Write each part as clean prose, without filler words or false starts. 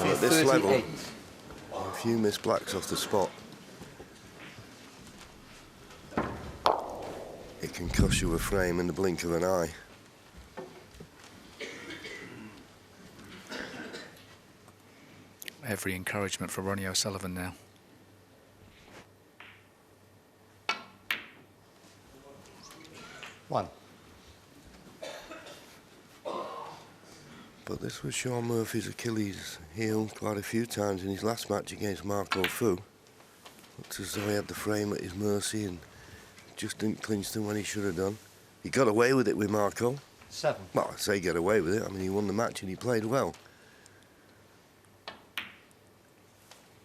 At this level, a few missed blacks off the spot. It can cost you a frame in the blink of an eye. Every encouragement for Ronnie O'Sullivan now. One. But this was Sean Murphy's Achilles heel quite a few times in his last match against Marco Fu. Looks as though he had the frame at his mercy and just didn't clinch them when he should have done. He got away with it with Marco. 7. Well, I say get away with it. I mean, he won the match and he played well.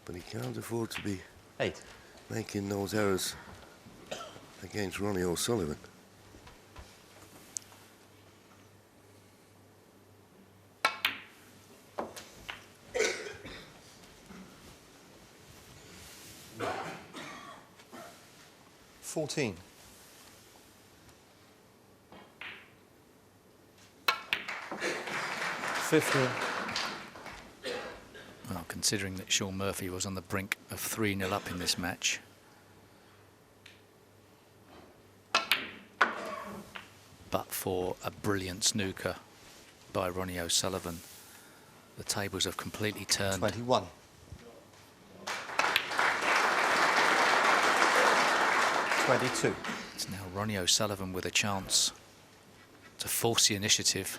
But he can't afford to be 8. making those errors against Ronnie O'Sullivan. $14. $15. Well, considering that Sean Murphy was on the brink of 3-0 up in this match. But for a brilliant snooker by Ronnie O'Sullivan, the tables have completely turned. 21. 22. It's now Ronnie O'Sullivan with a chance to force the initiative.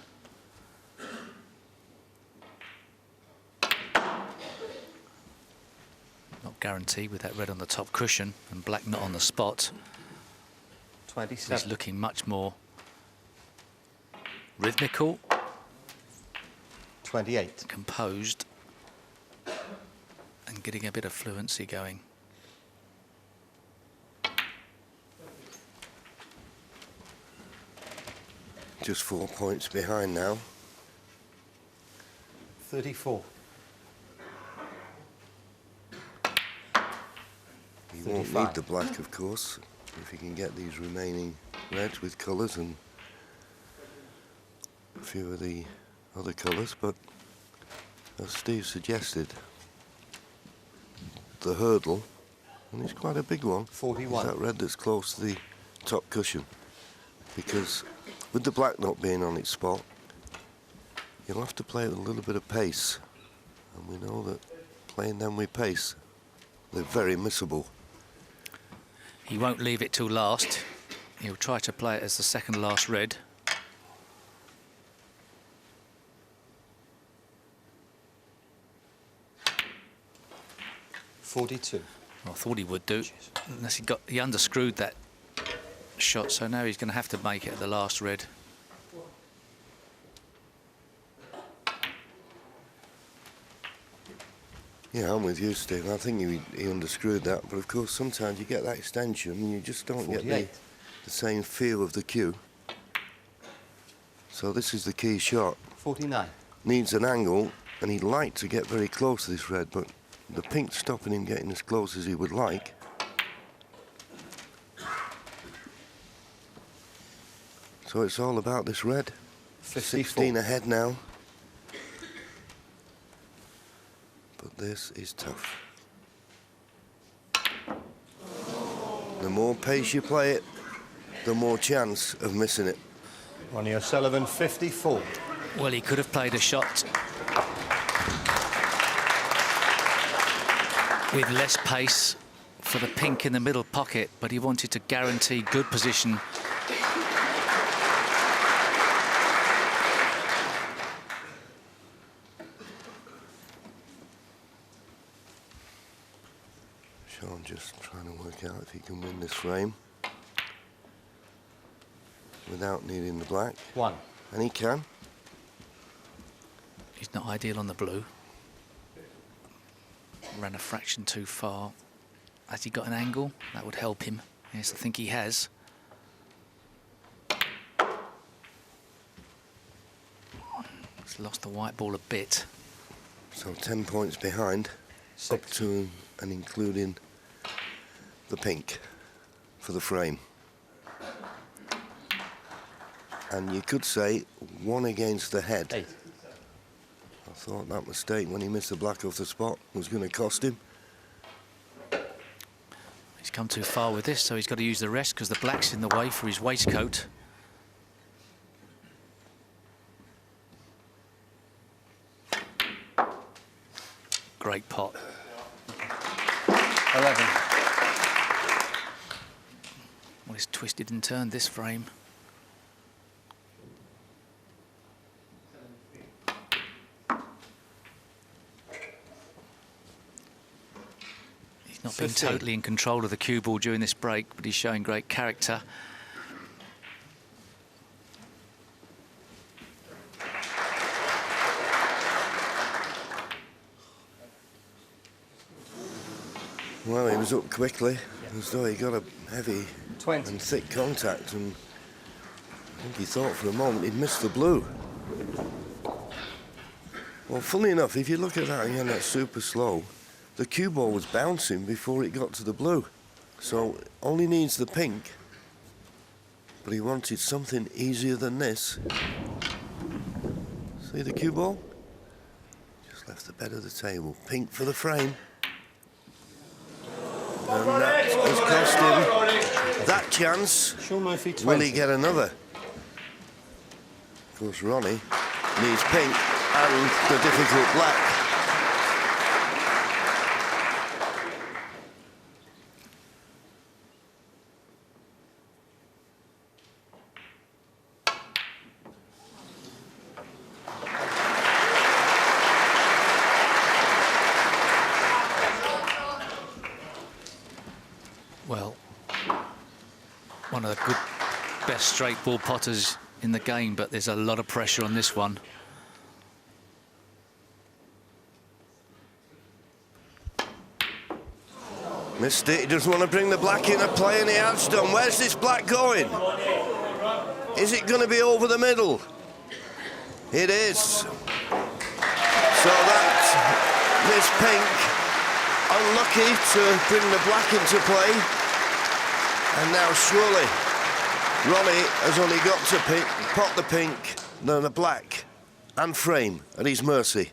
Not guaranteed with that red on the top cushion and black not on the spot. 27. He's looking much more rhythmical, 28. composed, and getting a bit of fluency going. Just 4 points behind now. 34. He won't need the black, of course, if he can get these remaining reds with colours and a few of the other colours, but as Steve suggested, the hurdle, and it's quite a big one, 41. is that red that's close to the top cushion, because with the black not being on its spot, you'll have to play with a little bit of pace, and we know that playing them with pace, they're very missable. He won't leave it till last. He'll try to play it as the second last red. $42. I thought he would do, unless he underscrewed that shot, so now he's going to have to make it at the last red. Yeah, I'm with you, Steve. I think he underscrewed that, but of course sometimes you get that extension and you just don't 48. get the same feel of the cue. So this is the key shot. 49. Needs an angle, and he'd like to get very close to this red, but the pink's stopping him getting as close as he would like. So it's all about this red. 54. 16 ahead now. But this is tough. The more pace you play it, the more chance of missing it. Ronnie O'Sullivan, 54. Well, he could have played a shot with less pace for the pink in the middle pocket, but he wanted to guarantee good position. Sean just trying to work out if he can win this frame without needing the black. 1. And he can. He's not ideal on the blue. Ran a fraction too far. Has he got an angle? That would help him. Yes, I think he has. He's lost the white ball a bit. So 10 points behind, 6. up to and including the pink for the frame. And you could say one against the head. 8. I thought that mistake when he missed the black off the spot was going to cost him. He's come too far with this, so he's got to use the rest because the black's in the way for his waistcoat. Great pot. 11. Well, it's twisted and turned this frame. He's not been 15. totally in control of the cue ball during this break, but he's showing great character. Well, he was up quickly, as though he got a heavy 20. and thick contact, and I think he thought for a moment he'd missed the blue. Well, funnily enough, if you look at that again, that's super slow. The cue ball was bouncing before it got to the blue, so only needs the pink. But he wanted something easier than this. See the cue ball? Just left the bed of the table. Pink for the frame. And that has cost him that chance. Sean Murphy, 20. Will he get another? Of course, Ronnie needs pink and the difficult black. Well, one of the good, best straight ball potters in the game, but there's a lot of pressure on this one. Missed it. He doesn't want to bring the black into play, and he has done. Where's this black going? Is it going to be over the middle? It is. So that's Miss Pink unlucky to bring the black into play. And now surely Ronnie has only got to pot the pink, then the black and frame at his mercy.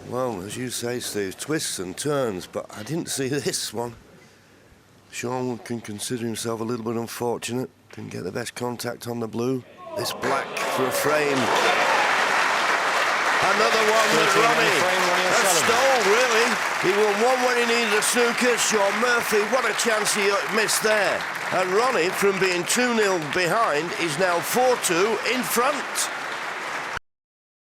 Well, as you say, Steve, twists and turns, but I didn't see this one. Sean can consider himself a little bit unfortunate. Didn't get the best contact on the blue. This black for a frame. Another one with Ronnie. That stole, really. He won one when he needed a snooker. Sean Murphy, what a chance he missed there. And Ronnie, from being 2-0 behind, is now 4-2 in front.